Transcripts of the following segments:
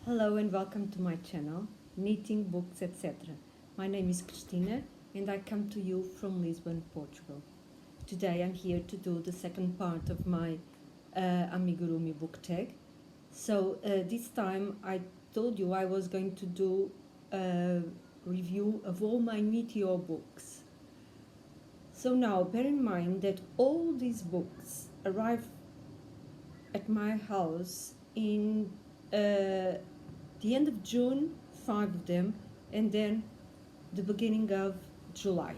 Hello and welcome to my channel, Knitting, Books, etc. My name is Cristina and I come to you from Lisbon, Portugal. Today I'm here to do the second part of my Amigurumi book tag. So this time I told you I was going to do a review of all my Meteoor books. So now bear in mind that all these books arrive at my house in the end of June, 5 of them, and then the beginning of July.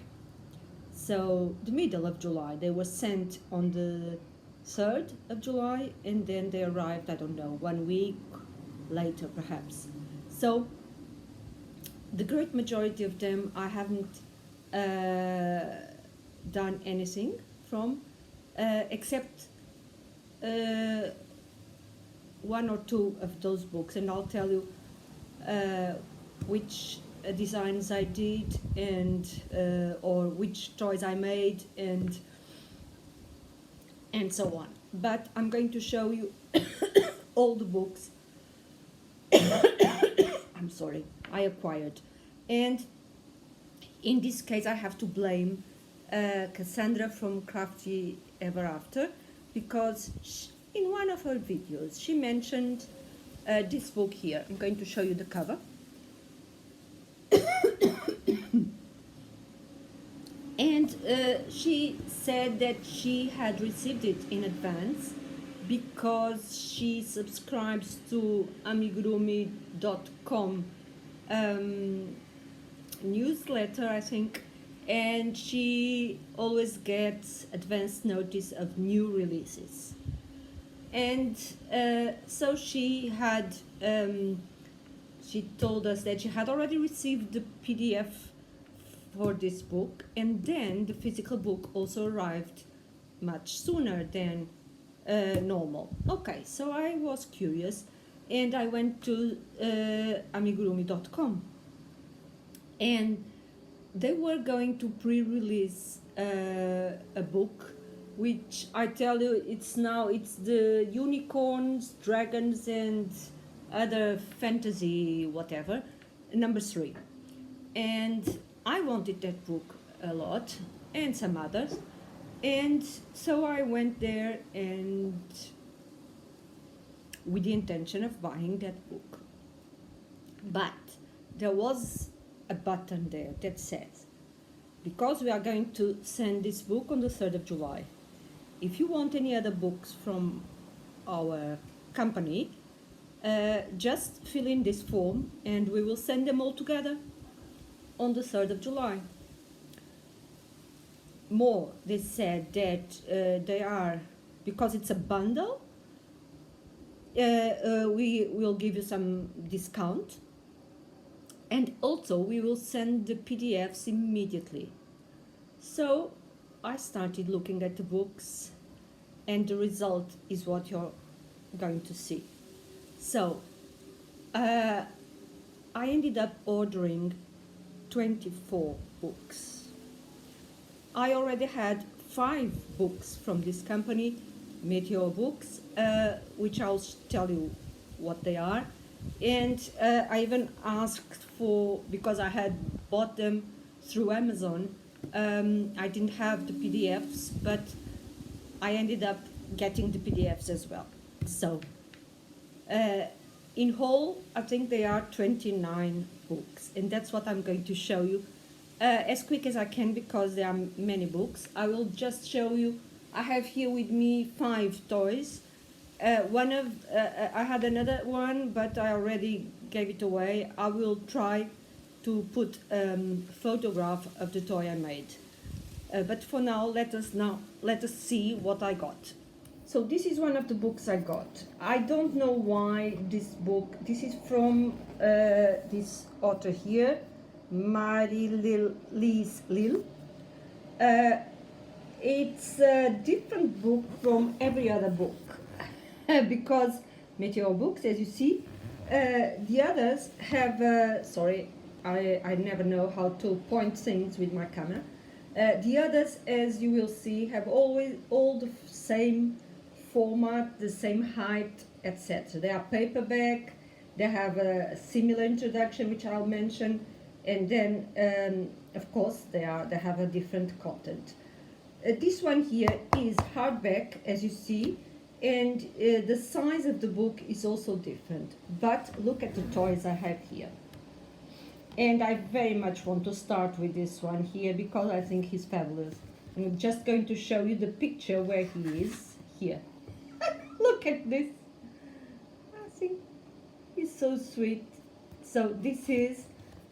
So the middle of July, they were sent on the 3rd of July, and then they arrived, I don't know, 1 week later perhaps. So the great majority of them I haven't done anything from, except one or two of those books, and I'll tell you which designs I did and or which toys I made and so on. But I'm going to show you all the books I'm sorry, I acquired, and in this case I have to blame Cassandra from Crafty Ever After, because in one of her videos she mentioned this book here. I'm going to show you the cover. And she said that she had received it in advance because she subscribes to Amigurumi.com newsletter, I think, and she always gets advance notice of new releases. And so she had, she told us that she had already received the PDF for this book, and then the physical book also arrived much sooner than normal. Okay, so I was curious and I went to Amigurumi.com, and they were going to pre-release a book, which I tell you, it's the unicorns, dragons and other fantasy whatever, number 3. And I wanted that book a lot, and some others, and so I went there and with the intention of buying that book. But there was a button there that says, because we are going to send this book on the 3rd of July, if you want any other books from our company, just fill in this form and we will send them all together on the 3rd of July. More, they said that they are, because it's a bundle, we will give you some discount, and also we will send the PDFs immediately. So I started looking at the books, and the result is what you're going to see. So I ended up ordering 24 books. I already had 5 books from this company, Meteoor Books, which I'll tell you what they are. And I even asked for, because I had bought them through Amazon, I didn't have the PDFs, but I ended up getting the PDFs as well. So in whole, I think they are 29 books, and that's what I'm going to show you as quick as I can, because there are many books. I will just show you. I have here with me 5 toys. I had another one, but I already gave it away. I will try to put a photograph of the toy I made. But for now, let us see what I got. So this is one of the books I got. I don't know why this book. This is from this author here, Marie-Lise Lille. It's a different book from every other book because Meteoor Books, as you see, the others have. Sorry, I never know how to point things with my camera. The others, as you will see, have always all the same format, the same height, etc. They are paperback. they have a similar introduction, which I'll mention, and then of course they have a different content. This one here is hardback, as you see, and the size of the book is also different. But look at the toys I have here. And I very much want to start with this one here because I think he's fabulous. I'm just going to show you the picture where he is here. Look at this. I think he's so sweet. So this is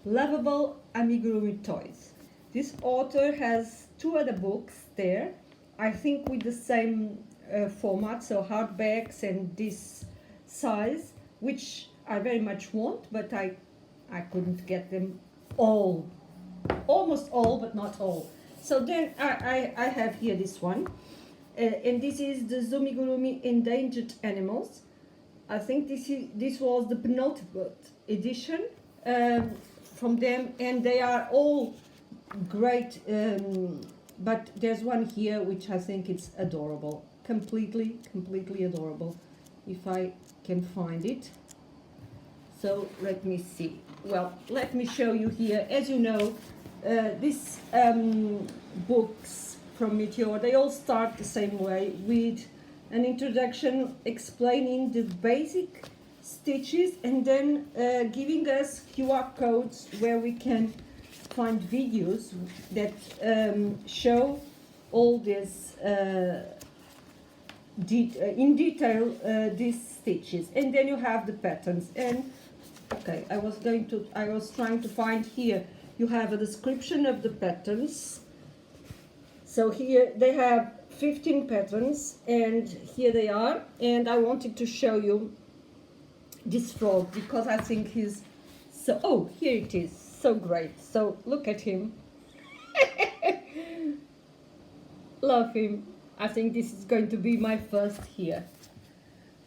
Lovable Amigurumi Toys. This author has 2 other books there, I think with the same format, so hardbacks and this size, which I very much want, but I couldn't get them all, almost all, but not all. So then I have here this one, and this is the Zoomigurumi Endangered Animals. I think this was the penultimate edition from them, and they are all great, but there's one here which I think is adorable, completely adorable, if I can find it. So let me see. Well, let me show you here. As you know, these books from Meteoor, they all start the same way, with an introduction explaining the basic stitches and then giving us QR codes where we can find videos that show all this in detail these stitches, and then you have the patterns. And okay, I was trying to find here. You have a description of the patterns. So here they have 15 patterns, and here they are. And I wanted to show you this frog because I think he's so. Oh, here it is. So great. So look at him. Love him. I think this is going to be my first here.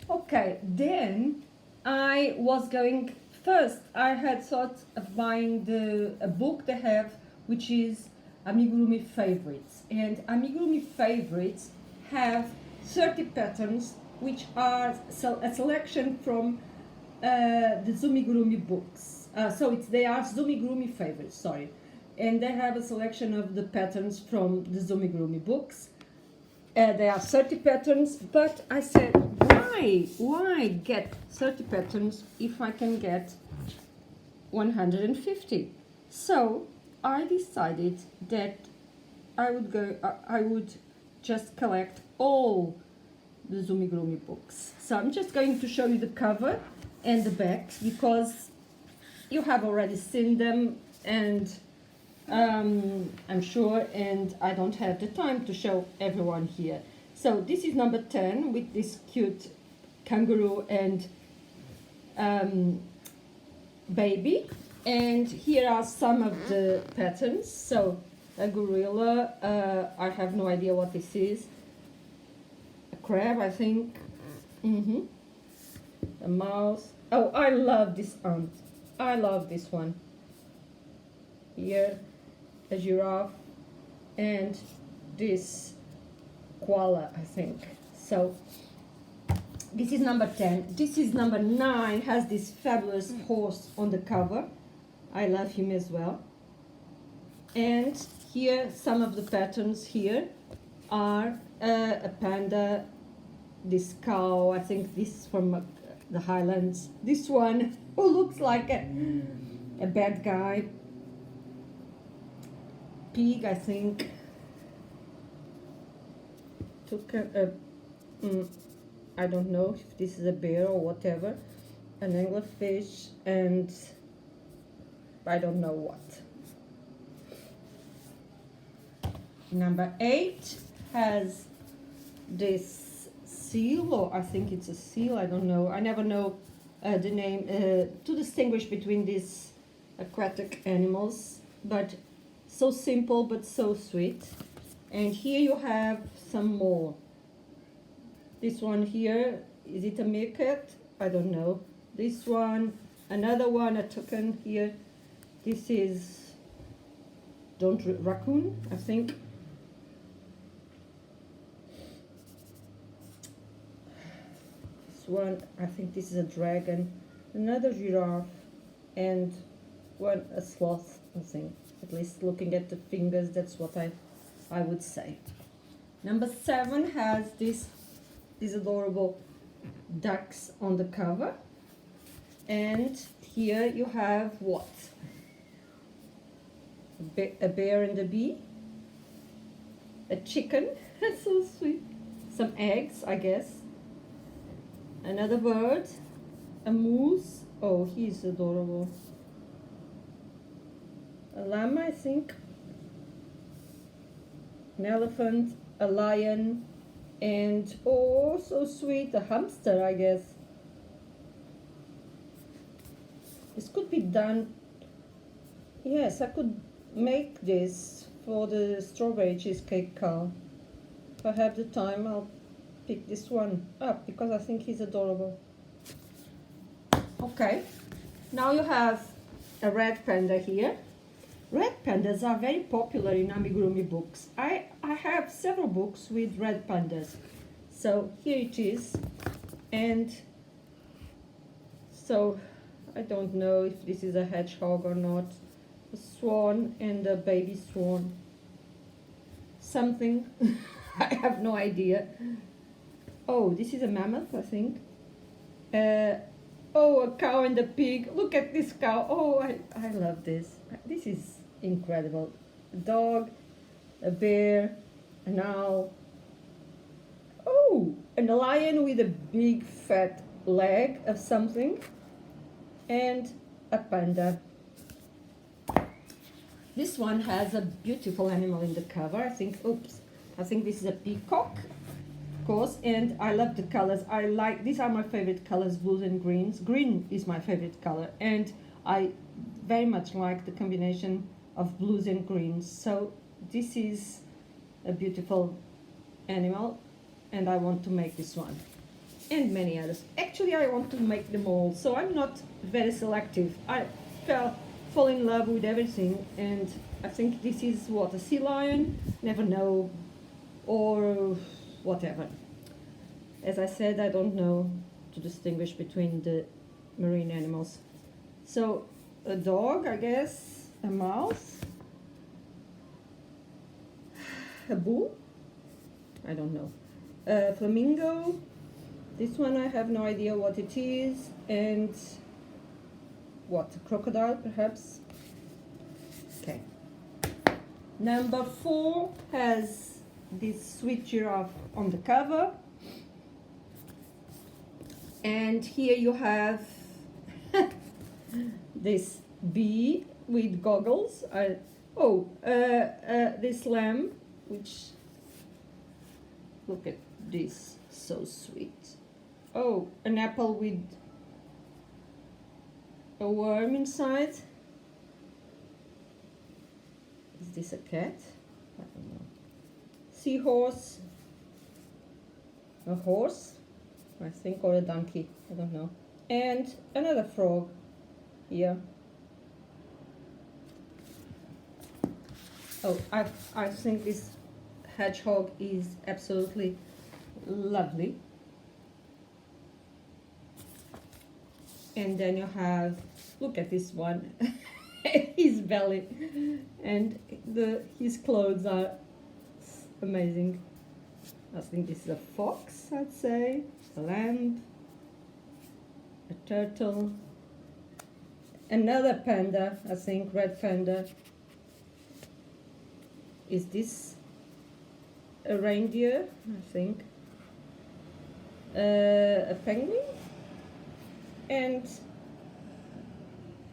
Okay, then I was going first. I had thought of buying a book they have, which is Amigurumi Favorites. And Amigurumi Favorites have 30 patterns, which are a selection from the Zoomigurumi books. They are Zoomigurumi Favorites, sorry. And they have a selection of the patterns from the Zoomigurumi books. There are 30 patterns, but I said, why get 30 patterns if I can get 150? So I decided that I would just collect all the Zoomigurumi books. So I'm just going to show you the cover and the back because you have already seen them, and I'm sure, and I don't have the time to show everyone here. So this is number 10 with this cute kangaroo and baby, and here are some of the patterns. So a gorilla, I have no idea what this is, a crab, I think, a mouse. Oh, I love this ant. I love this one. Here, a giraffe, and this koala, I think. So this is number 10. This is number 9, has this fabulous horse on the cover. I love him as well. And here, some of the patterns here are a panda, this cow, I think this is from the Highlands. This one who looks like a bad guy. Pig, I think. I don't know if this is a bear or whatever. An anglerfish, and I don't know what. Number 8 has this seal, or I think it's a seal, I don't know. I never know the name to distinguish between these aquatic animals, but so simple but so sweet. And here you have some more. This one here, is it a meerkat? I don't know. This one, another one, a toucan here. This is raccoon, I think. This one, I think this is a dragon. another giraffe, and one a sloth, I think. At least looking at the fingers, that's what I would say. Number 7 has these adorable ducks on the cover. And here you have what? A bear and a bee. A chicken, that's so sweet. Some eggs, I guess. Another bird. A moose. Oh, he's adorable. A llama, I think. An elephant, a lion, and oh, so sweet, a hamster, I guess. This could be done. Yes, I could make this for the strawberry cheesecake car. If I have the time, I'll pick this one up because I think he's adorable. Okay, now you have a red panda here. Red pandas are very popular in Amigurumi books. I have several books with red pandas. So here it is. And so I don't know if this is a hedgehog or not. A swan and a baby swan. Something. I have no idea. Oh, this is a mammoth, I think. Oh, a cow and a pig. Look at this cow. Oh, I love this. This is incredible. A dog, a bear, an owl. Oh, and a lion with a big fat leg of something. And a panda. This one has a beautiful animal in the cover. I think this is a peacock. Course, and I love the colors. I like, these are my favorite colors, blues and greens. Green is my favorite color, and I very much like the combination of blues and greens. So this is a beautiful animal, and I want to make this one and many others. Actually, I want to make them all, so I'm not very selective. I fall in love with everything, and I think this is what, a sea lion, never know, or whatever. As I said, I don't know to distinguish between the marine animals. So a dog, I guess, a mouse, a bull, I don't know, a flamingo, this one I have no idea what it is, and what, a crocodile perhaps? Okay. Number 4 has this sweet giraffe on the cover, and here you have this bee with goggles. This lamb, which, look at this, so sweet. Oh, an apple with a worm inside. Is this a cat? I don't know. Seahorse, a horse, I think, or a donkey, I don't know. And another frog here. Oh, I think this hedgehog is absolutely lovely. And then you have, look at this one, his belly, and his clothes are amazing. I think this is a fox, I'd say, a lamb, a turtle, another panda, I think, red panda. Is this a reindeer, I think? A penguin? And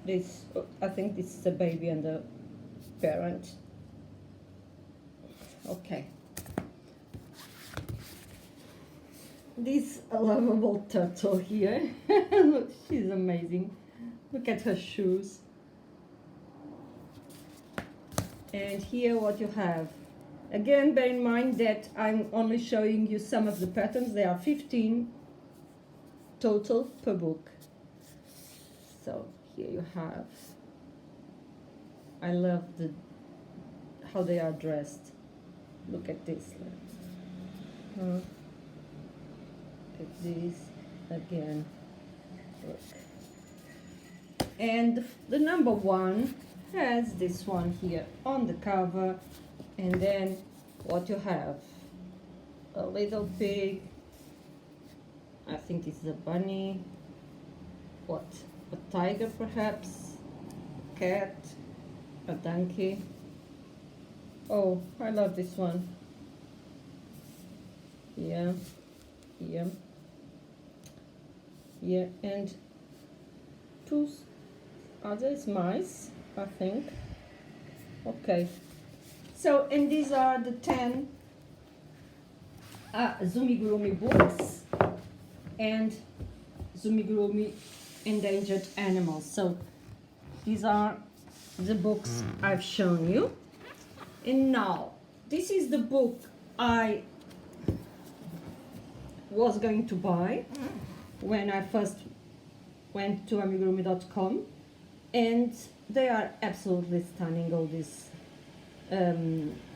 this, I think this is a baby and a parent. Okay. This lovable turtle here, look, she's amazing. Look at her shoes. And here what you have. Again, bear in mind that I'm only showing you some of the patterns. There are 15 total per book. So here you have, I love how they are dressed. Look at this. Look at this again. Look. And the number one has this one here on the cover, and then what you have, a little pig, I think this is a bunny, what, a tiger perhaps, a cat, a donkey. Oh, I love this one. Yeah, yeah, yeah, and two others mice, I think. Okay, so, and these are the 10 Zoomigurumi books and Zoomigurumi endangered animals. So these are the books I've shown you. And now, this is the book I was going to buy when I first went to amigurumi.com, and they are absolutely stunning, all these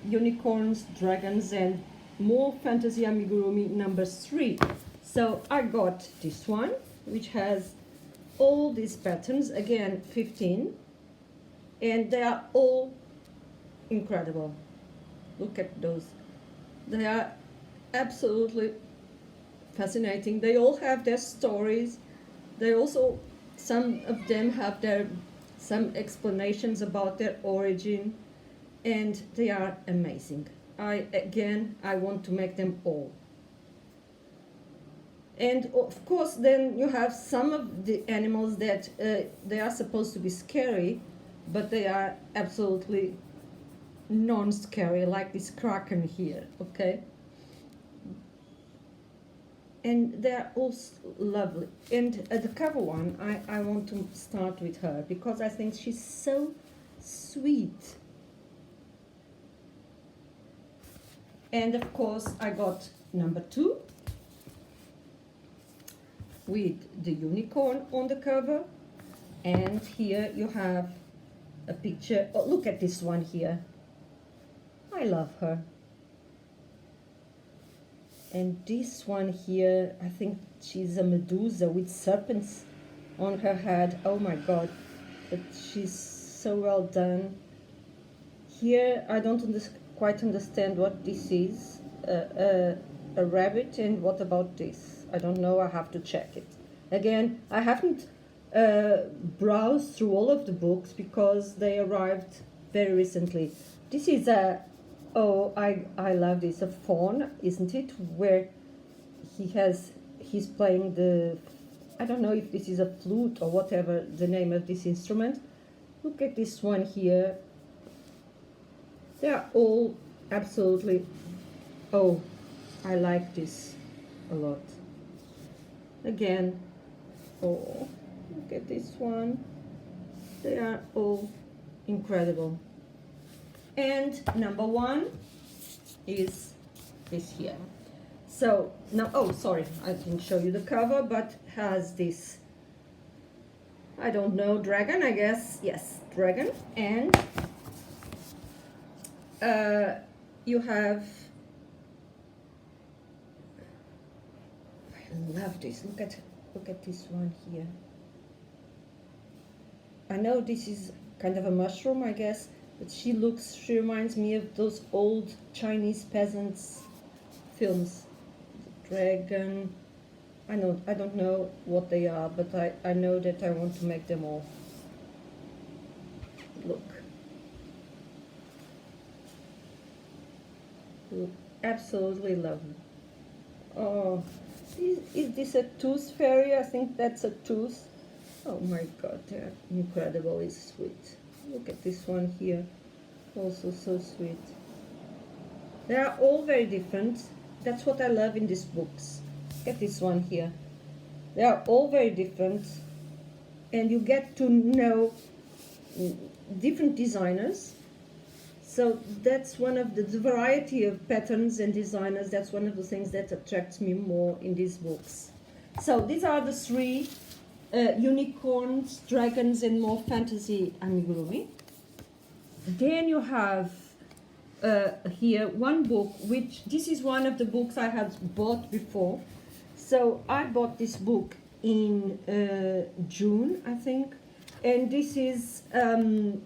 unicorns, dragons, and more fantasy amigurumi number 3. So I got this one, which has all these patterns, again 15, and they are all incredible. Look at those. They are absolutely fascinating. They all have their stories. They also, some of them have some explanations about their origin, and they are amazing. I want to make them all. And of course, then you have some of the animals that they are supposed to be scary, but they are absolutely non-scary, like this kraken here, okay? And they're all lovely. And the cover one, I want to start with her because I think she's so sweet. And of course, I got number 2 with the unicorn on the cover. And here you have a picture. Oh, look at this one here. I love her. And this one here, I think she's a Medusa with serpents on her head. Oh my God, but she's so well done. Here, I don't quite understand what this is. A rabbit, and what about this? I don't know, I have to check it. Again, I haven't browsed through all of the books because they arrived very recently. This is a, oh, I love this, a faun, isn't it? Where he's playing the, I don't know if this is a flute or whatever the name of this instrument. Look at this one here. They are all absolutely, oh, I like this a lot. Again, oh, look at this one. They are all incredible. And number 1 is this here. So now, oh, sorry, I didn't show you the cover, but has this, I don't know, dragon, I guess. Yes, dragon. And you have, I love this. Look at this one here. I know this is kind of a mushroom, I guess, but she reminds me of those old Chinese peasants films. Dragon, I don't know what they are, but I know that I want to make them all. Look, absolutely lovely. Oh, is this a tooth fairy? I think that's a tooth. Oh my God, they're incredibly sweet. Look at this one here, also so sweet. They are all very different. That's what I love in these books. Look at this one here. They are all very different, and you get to know different designers. So that's one of the variety of patterns and designers. That's one of the things that attracts me more in these books. So these are the 3 unicorns, dragons, and more fantasy amigurumi. Then you have here one book, which this is one of the books I had bought before. So I bought this book in June, I think, And this is an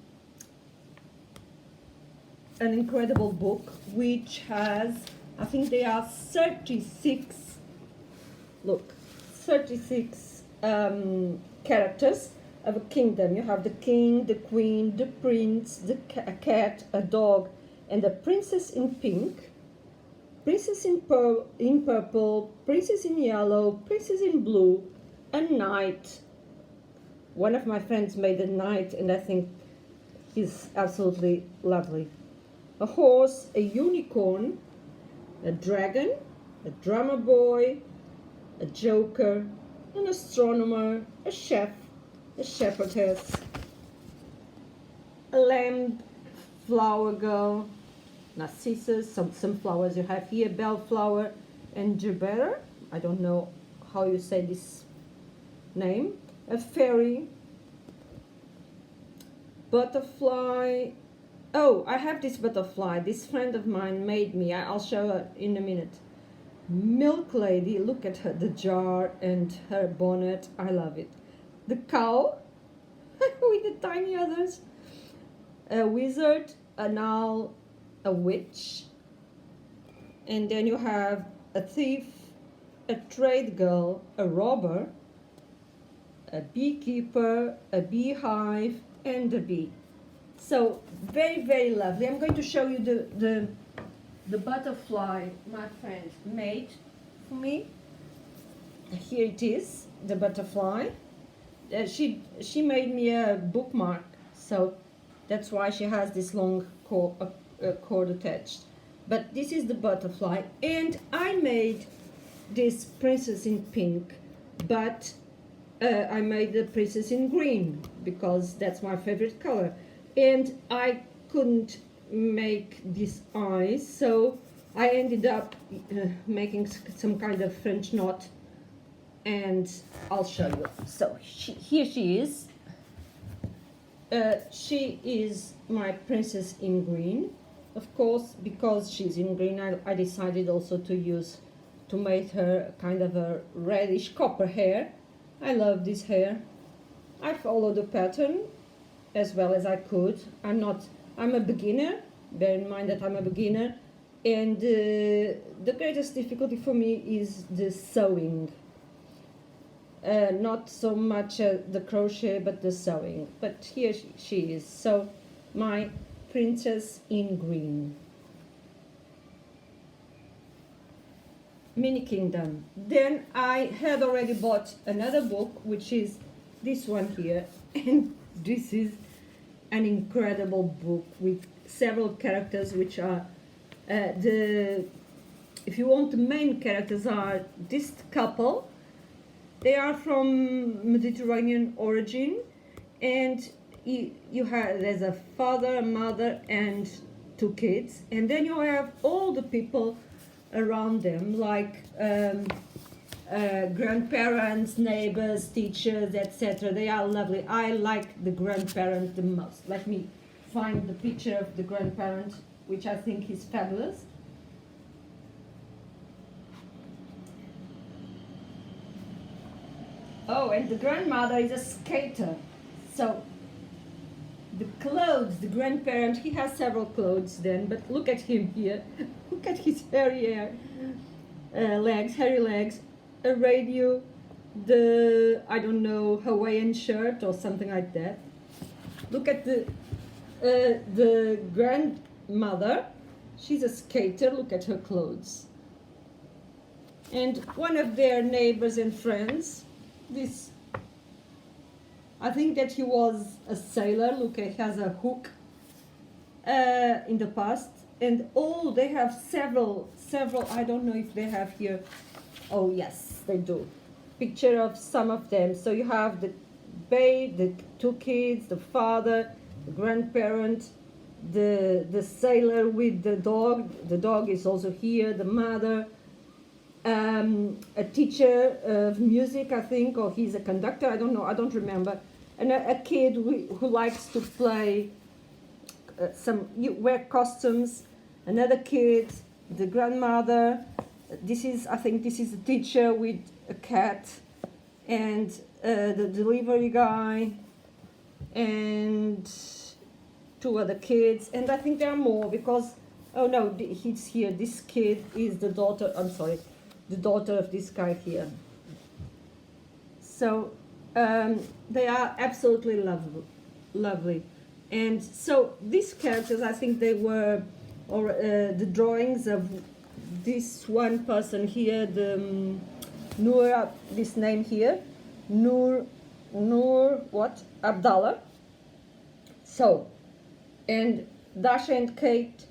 incredible book which has, I think there are 36, look, 36 characters of a kingdom. You have the king, the queen, the prince, a cat, a dog, and a princess in pink, princess in purple, princess in yellow, princess in blue, a knight. One of my friends made a knight, and I think he's absolutely lovely. A horse, a unicorn, a dragon, a drummer boy, a joker, an astronomer, a chef, a shepherdess, a lamb, flower girl, narcissus, some flowers you have here, bellflower, and gerbera. I don't know how you say this name. A fairy, butterfly. Oh, I have this butterfly. This friend of mine made me. I'll show her in a minute. Milk lady, look at her, the jar and her bonnet. I love it. The cow with the tiny others. A wizard, an owl, a witch. And then you have a thief, a trade girl, a robber, a beekeeper, a beehive, and a bee. So very, very lovely. I'm going to show you the butterfly my friend made for me. Here it is, the butterfly. She made me a bookmark, so that's why she has this long cord attached. But this is the butterfly, and I made this princess in pink, but I made the princess in green because that's my favorite color. And I couldn't make these eyes, so I ended up making some kind of French knot, and I'll show you. So here she is. She is my princess in green. Of course, because she's in green, I decided also to make her kind of a reddish copper hair. I love this hair. I followed the pattern as well as I could. I'm a beginner. Bear in mind that I'm a beginner. And the greatest difficulty for me is the sewing. Not so much the crochet, but the sewing. But here she is. So my princess in green. Mini Kingdom. Then I had already bought another book, which is this one here. And this is an incredible book with several characters, which are if you want, the main characters are this couple. They are from Mediterranean origin, and there's a father, a mother, and two kids, and then you have all the people around them, like grandparents, neighbors, teachers, etc. They are lovely. I like the grandparent the most. Let me find the picture of the grandparent, which I think is fabulous. Oh, and the grandmother is a skater. So the clothes, the grandparent, he has several clothes then, but look at him here. Look at his hairy legs, hairy legs, a radio, I don't know, Hawaiian shirt or something like that. Look at the grandmother. She's a skater. Look at her clothes. And one of their neighbors and friends, I think that he was a sailor. Look, he has a hook in the past. And they have several, I don't know if they have here. Oh yes, they do. Picture of some of them. So you have the babe, the two kids, the father, the grandparent, the sailor with the dog is also here, the mother, a teacher of music, I think, or he's a conductor, I don't know, I don't remember, and a kid who likes to play, wear costumes, another kid, the grandmother, I think this is a teacher with a cat, and the delivery guy, and two other kids, and I think there are more because, oh no, he's here. This kid is the daughter, I'm sorry, the daughter of this guy here. So they are absolutely lovely. And so these characters, I think they were, or the drawings of this one person here, the Noor, this name here, Noor what? Abdallah. So, and Dasha and Kate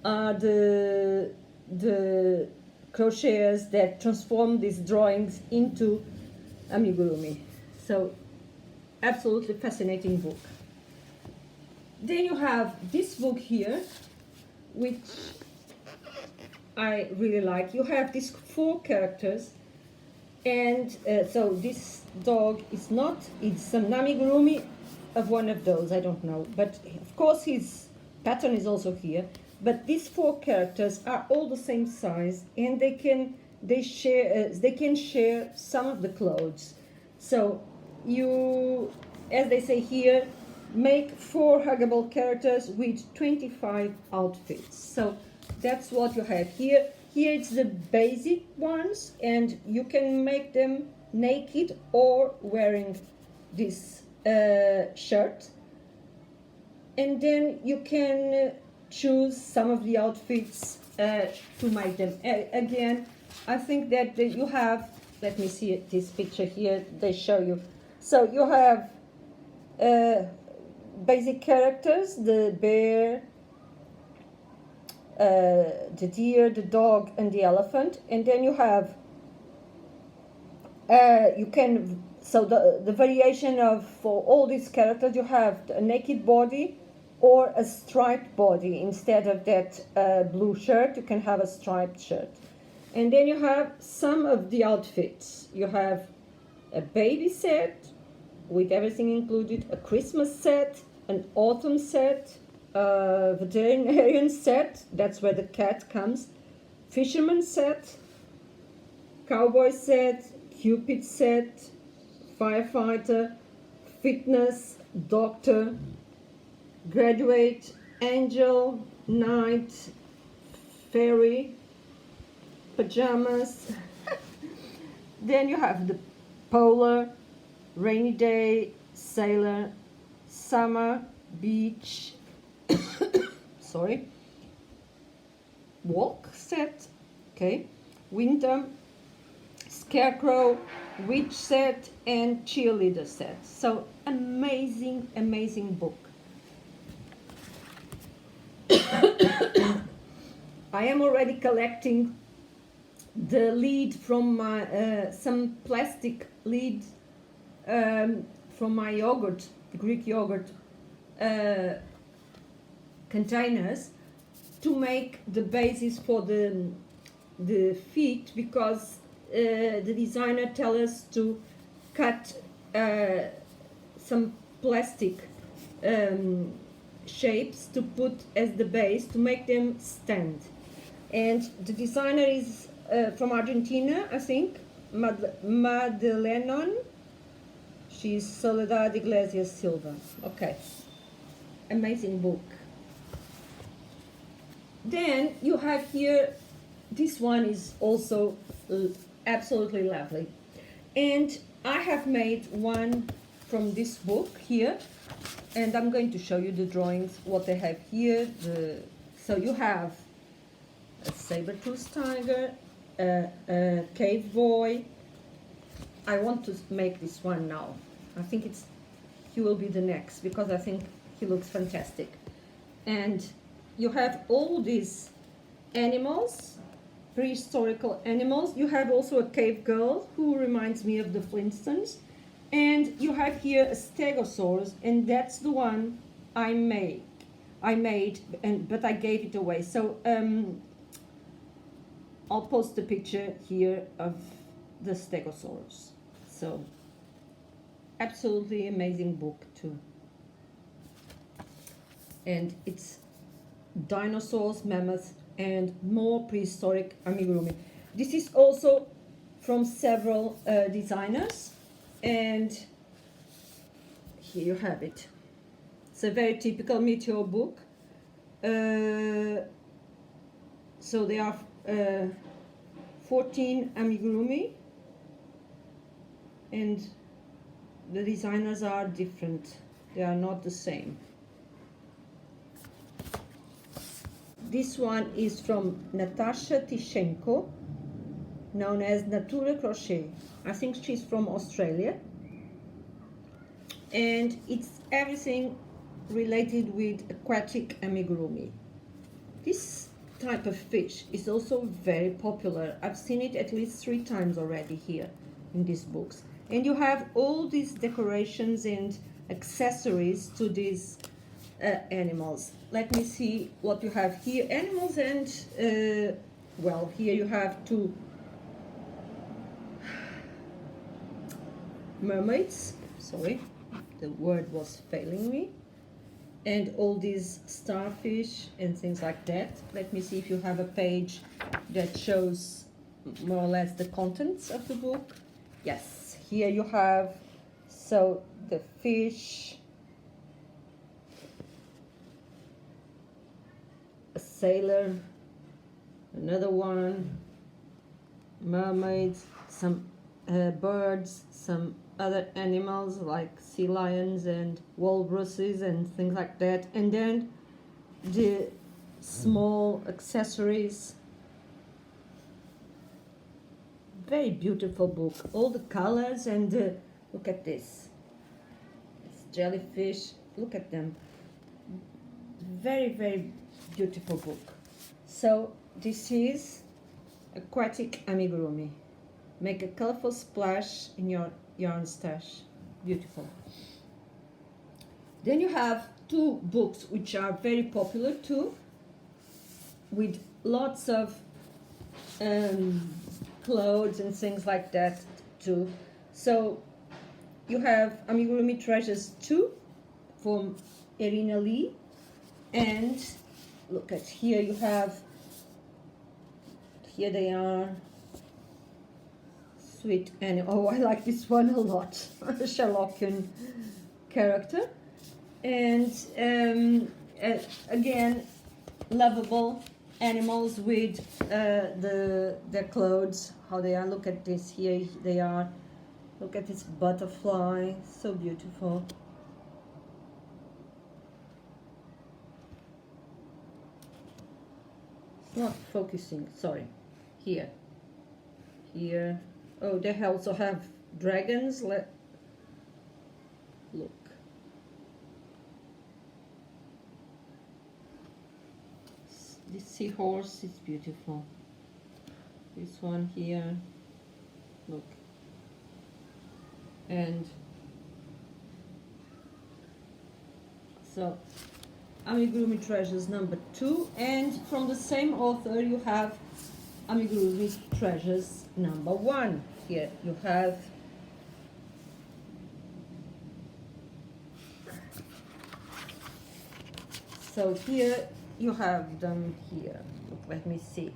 are the crocheters that transform these drawings into amigurumi. So, absolutely fascinating book. Then you have this book here, which I really like. You have these 4 characters, and so this dog is not, it's some amigurumi of one of those, I don't know, but of course his pattern is also here. But these 4 characters are all the same size, and they can share some of the clothes. So you, as they say here, make 4 huggable characters with 25 outfits. So that's what you have here. Here it's the basic ones, and you can make them naked or wearing this shirt. And then you can choose some of the outfits to make them. Again, I think that you have, let me see this picture here, they show you. So you have basic characters, the bear, the deer, the dog, and the elephant. And then you have, you can, so the variation of, for all these characters, you have a naked body or a striped body. Instead of that blue shirt, you can have a striped shirt. And then you have some of the outfits. You have a baby set with everything included, a Christmas set, an autumn set, a veterinarian set, that's where the cat comes, fisherman set, cowboy set, cupid set, firefighter, fitness, doctor, graduate, angel, knight, fairy, pajamas. Then you have the polar, rainy day, sailor, summer, beach, sorry, walk set, okay, winter, scarecrow, witch set, and cheerleader set. So amazing, amazing book. I am already collecting the lead from my, some plastic lead from my yogurt, Greek yogurt containers, to make the basis for the feet, because the designer tells us to cut some plastic shapes to put as the base to make them stand. And the designer is from Argentina, I think, Madeleine. She's Soledad Iglesias Silva. Okay, amazing book. Then you have here, this one is also absolutely lovely. And I have made one from this book here, and I'm going to show you the drawings, what they have here. So you have a saber-toothed tiger, a cave boy. I want to make this one now. I think he will be the next, because I think he looks fantastic. And you have all these animals, prehistorical animals. You have also a cave girl who reminds me of the Flintstones. And you have here a stegosaurus, and that's the one I made, but I gave it away. So I'll post the picture here of the stegosaurus. So absolutely amazing book too. And it's dinosaurs, mammoths, and more prehistoric amigurumi. This is also from several designers, and here you have it. It's a very typical Meteoor book. So there are 14 amigurumi, and the designers are different. They are not the same. This one is from Natasha Tishenko, known as Natura Crochet. I think she's from Australia. And it's everything related with aquatic amigurumi. This type of fish is also very popular. I've seen it at least 3 times already here in these books. And you have all these decorations and accessories to these animals. Let me see what you have here. Animals and, well, here you have 2 mermaids. Sorry, the word was failing me. And all these starfish and things like that. Let me see if you have a page that shows more or less the contents of the book. Yes, here you have, so the fish, a sailor, another one, mermaids, some birds, some other animals like sea lions and walruses and things like that, and then the small accessories. Very beautiful book, all the colors, and look at this, it's jellyfish, look at them. Very, very beautiful book. So this is aquatic amigurumi. Make a colorful splash in your yarn stash. Beautiful. Then you have 2 books which are very popular too, with lots of clothes and things like that too. So you have Amigurumi Treasures 2 from Irina Lee, and look at here, you have, here they are, sweet animal. Oh, I like this one a lot. Sherlockian character, and again, lovable animals with their clothes, how they are. Look at this, here they are. Look at this butterfly, so beautiful. It's not focusing, sorry. Here. Oh, they also have dragons. Look. This seahorse is beautiful. This one here. Look. And so, Amigurumi Treasures number 2. And from the same author you have Amigurumi Treasures number 1. Here you have so here you have them here. Look, let me see.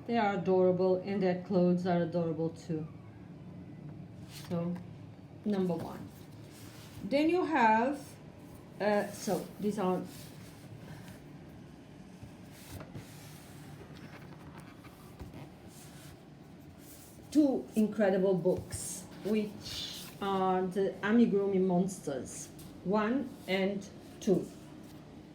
They are adorable, and their clothes are adorable too. So, number 1. Then you have, so these are two incredible books, which are the Amigurumi Monsters 1 and 2.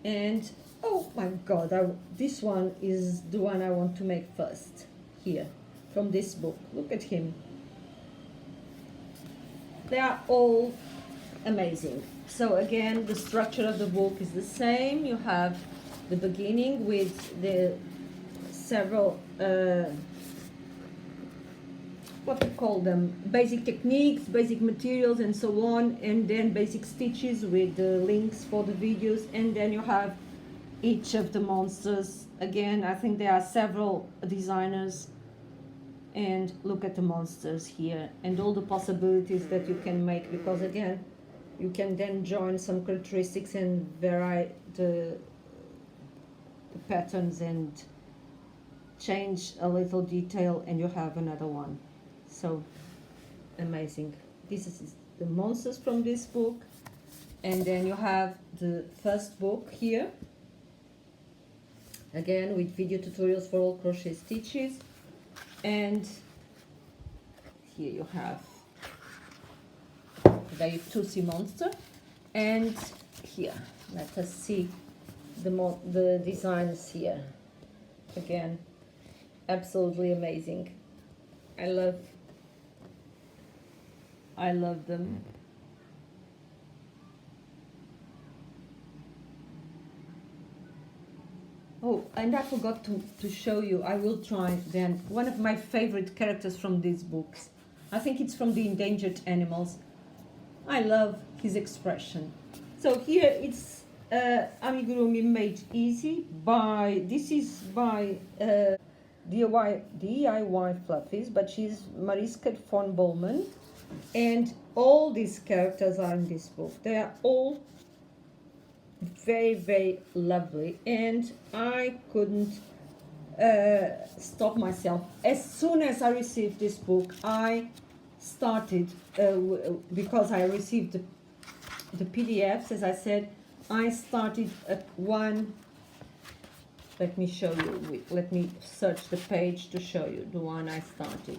And oh my god, this one is the one I want to make first, here, from this book. Look at him. They are all amazing. So again, the structure of the book is the same. You have the beginning with the several what to call them, basic techniques, basic materials, and so on, and then basic stitches with the links for the videos, and then you have each of the monsters. Again, I think there are several designers, and look at the monsters here and all the possibilities that you can make, because again, you can then join some characteristics and vary the patterns and change a little detail and you have another one. So amazing. This is the monsters from this book, and then you have the first book here, again with video tutorials for all crochet stitches, and here you have the Tootsie monster, and here let us see the designs here. Again, absolutely amazing. I love them. Oh, and I forgot to show you, I will try then, one of my favorite characters from these books. I think it's from the Endangered Animals. I love his expression. So here it's Amigurumi Made Easy by, this is by DIY Fluffies, but she's Mariska von Bollman, and all these characters are in this book. They are all very, very lovely, and I couldn't stop myself. As soon as I received this book, I started, because I received the PDFs, as I said, I started at one. Let me show you, let me search the page to show you the one I started.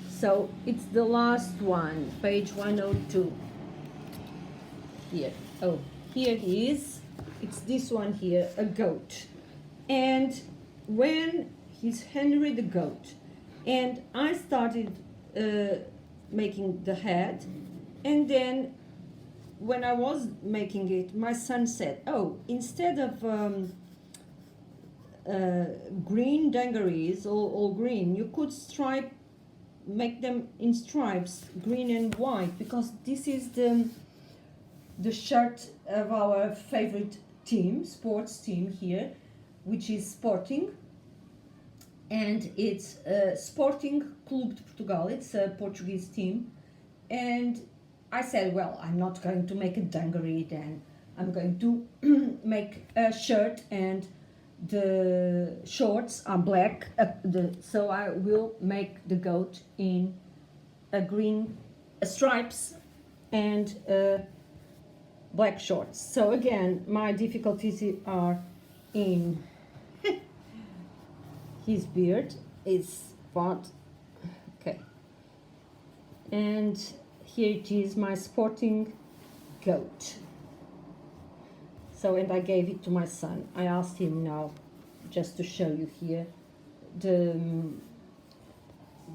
So it's the last one, page 102. Here, oh, here he is. It's this one here, a goat. And when he's Henry the goat, and I started making the head, and then when I was making it, my son said, oh, instead of green dungarees, all green, you could make them in stripes, green and white, because this is the shirt of our favorite team, sports team here, which is Sporting, and it's Sporting Clube de Portugal. It's a Portuguese team, and I said, well, I'm not going to make a dungaree then. I'm going to make a shirt, and the shorts are black, so I will make the goat in a green stripes and black shorts. So again, my difficulties are in his beard is part, okay, and here it is, my Sporting goat. So, and I gave it to my son. I asked him now, just to show you here, the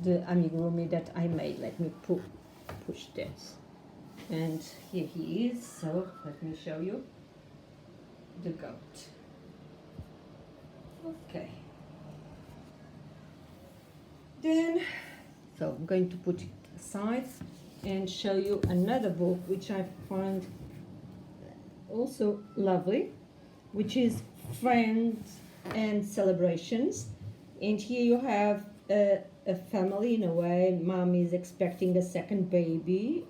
amigurumi that I made. Let me push this. And here he is, so let me show you the goat. Okay. Then, so I'm going to put it aside and show you another book which I find also lovely, which is Friends and Celebrations. And here you have a family, in a way. Mom is expecting a second baby,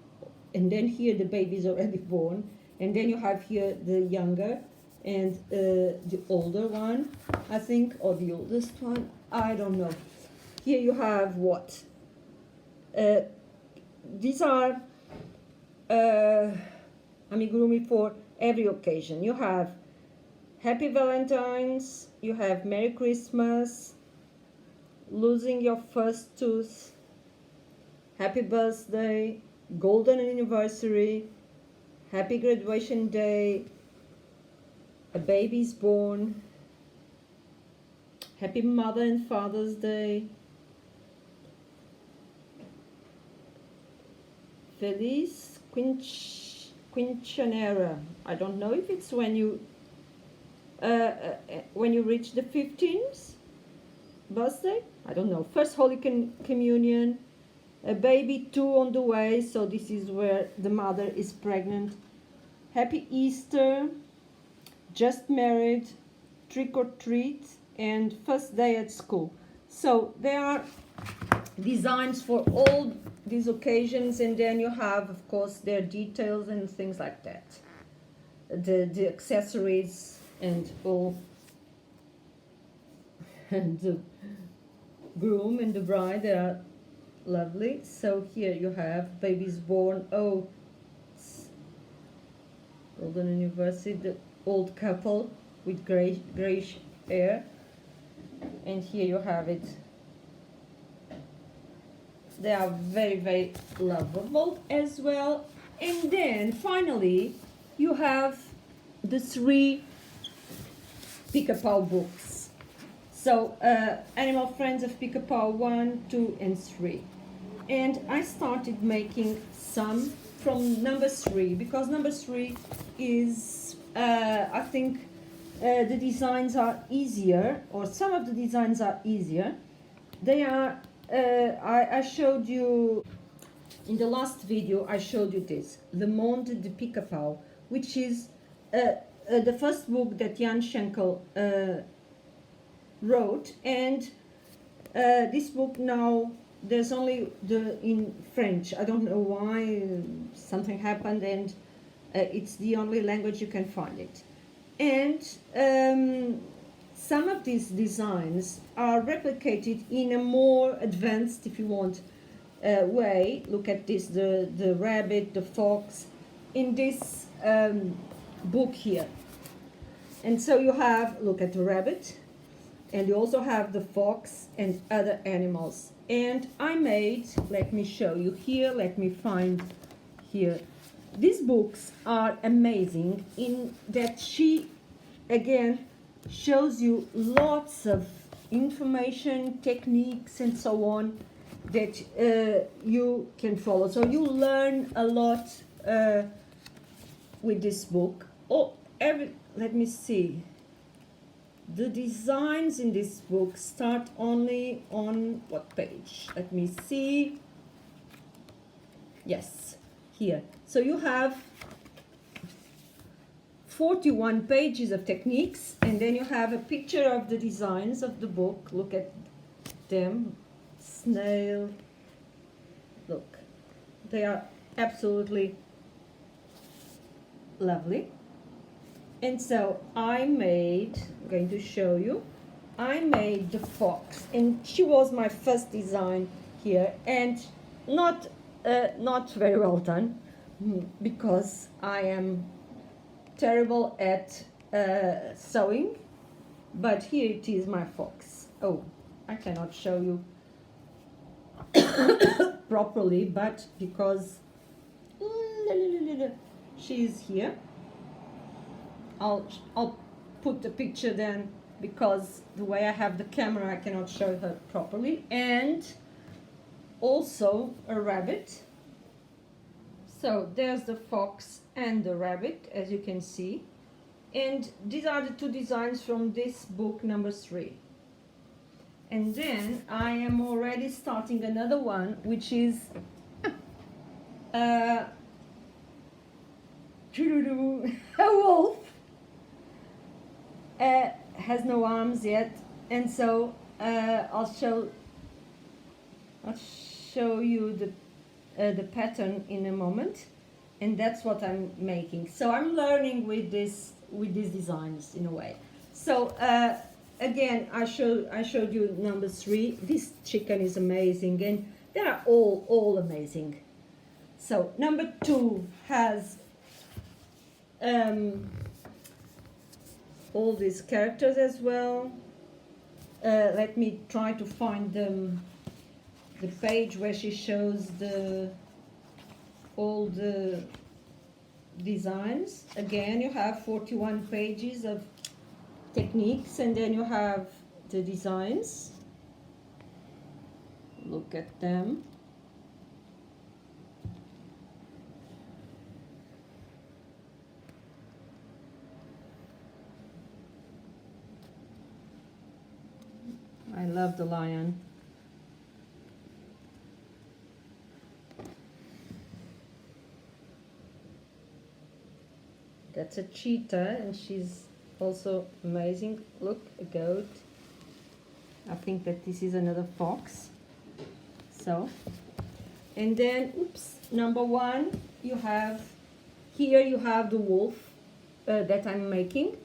and then here the baby is already born, and then you have here the younger and the older one, I think, or the oldest one, I don't know. Here you have what? These are amigurumi for every occasion. You have Happy Valentine's, you have Merry Christmas, Losing Your First Tooth, Happy Birthday, Golden Anniversary, Happy Graduation Day, A Baby's Born, Happy Mother and Father's Day, Feliz Quinceanera. I don't know if it's when you reach the 15th birthday. I don't know. First Holy Communion, a baby 2 on the way. So this is where the mother is pregnant. Happy Easter, just married, trick or treat, and first day at school. So there are designs for all these occasions, and then you have, of course, their details and things like that, the accessories and all and the groom and the bride. They are lovely. So here you have babies born. Oh, it's Golden University, the old couple with grayish hair. And here you have it. They are very, very lovable as well. And then finally you have the 3 Pica books. So Animal Friends of Pica 1, 2 and 3. And I started making some from number 3 because number 3 is I think the designs are easier, or some of the designs are easier. They are I showed you in the last video. I showed you this, Le Monde de Pica, which is the first book that Jan Schenkel wrote, and this book now there's only in French. I don't know why, something happened, and it's the only language you can find it. And some of these designs are replicated in a more advanced, if you want, way. Look at this, the rabbit, the fox, in this book here. And so you have, look at the rabbit, and you also have the fox and other animals. And I made, let me show you here, let me find here. These books are amazing in that she, again, shows you lots of information, techniques, and so on that you can follow. So you learn a lot with this book. Let me see. The designs in this book start only on what page? Let me see. Yes, here. So you have 41 pages of techniques, and then you have a picture of the designs of the book. Look at them. Snail. Look. They are absolutely lovely. And so I'm going to show you, I made the fox, and she was my first design here, and not very well done, because I am terrible at sewing, but here it is, my fox. Oh, I cannot show you properly, but because she is here, I'll put the picture then, because the way I have the camera I cannot show her properly. And also a rabbit. So there's the fox and the rabbit, as you can see. And these are the 2 designs from this book number 3. And then I am already starting another one, which is a wolf. Has no arms yet, and so I'll show you the pattern in a moment, and that's what I'm making. So I'm learning with these designs in a way. So again, I showed you number 3. This chicken is amazing, and they are all amazing. So number 2 has all these characters as well. Let me try to find the page where she shows all the designs. Again, you have 41 pages of techniques, and then you have the designs. Look at them. I love the lion. That's a cheetah, and she's also amazing. Look, a goat. I think that this is another fox. So, and then, oops, number 1, you have, here you have the wolf that I'm making.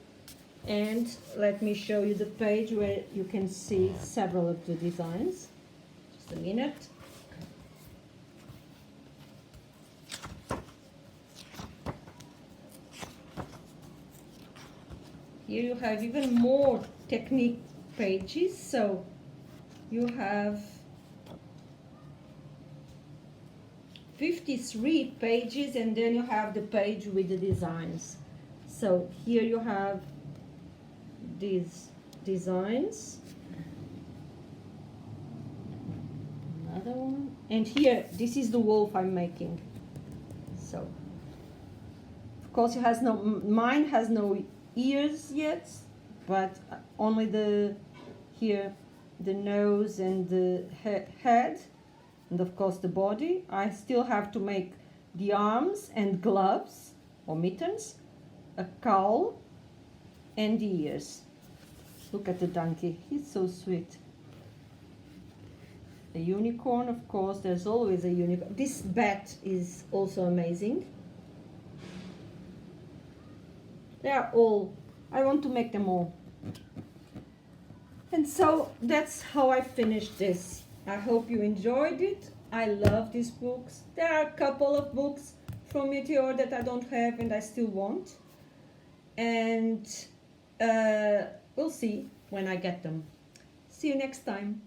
And let me show you the page where you can see several of the designs. Just a minute. Here you have even more technique pages. So you have 53 pages, and then you have the page with the designs. So here you have these designs, another one, and here this is the wolf I'm making. So of course it has no, mine has no ears yet, but only the here the nose and the head, and of course the body. I still have to make the arms and gloves or mittens, a cowl, and the ears. Look at the donkey, he's so sweet. A unicorn, of course, there's always a unicorn. This bat is also amazing. They are all, I want to make them all. And so that's how I finished this. I hope you enjoyed it. I love these books. There are a couple of books from Meteoor that I don't have and I still want. And we'll see when I get them. See you next time.